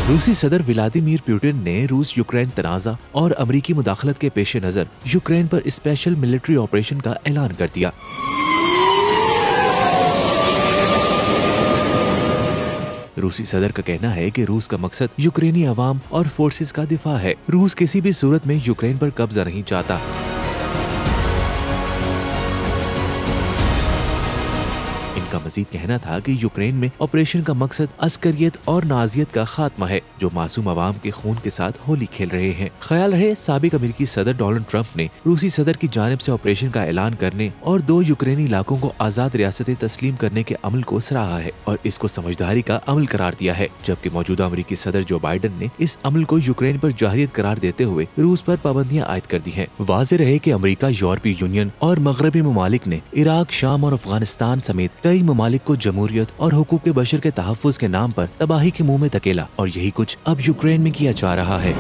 रूसी सदर Vladimir Putin ने रूस यूक्रेन तनाज़ा और अमरीकी मुदाखलत के पेश नज़र यूक्रेन पर स्पेशल मिलिट्री ऑपरेशन का ऐलान कर दिया। रूसी सदर का कहना है कि रूस का मकसद यूक्रेनी अवाम और फोर्सेस का दिफा है। रूस किसी भी सूरत में यूक्रेन पर कब्जा नहीं चाहता। इनका मजीद कहना था कि यूक्रेन में ऑपरेशन का मकसद अस्करियत और नाजियत का खात्मा है, जो मासूम अवाम के खून के साथ होली खेल रहे हैं। ख्याल रहे साबिक अमेरिकी सदर डोनाल्ड ट्रंप ने रूसी सदर की जानिब से ऑपरेशन का ऐलान करने और 2 यूक्रेनी इलाकों को आजाद रियासतें तस्लीम करने के अमल को सराहा है और इसको समझदारी का अमल करार दिया है, जबकि मौजूदा अमेरिकी सदर जो बाइडन ने इस अमल को यूक्रेन पर जाहिरियत करार देते हुए रूस पर पाबंदियां आयद कर दी है। वाज़ेह रहे कि अमेरिका, यूरोपीय यूनियन और मगरबी ममालिक ने इराक, शाम और अफगानिस्तान समेत कई ममालिक को जमहूरियत और हुकूक बशर के तहफ़्फ़ुज़ के नाम पर तबाही के मुंह में धकेला और यही कुछ अब यूक्रेन में किया जा रहा है।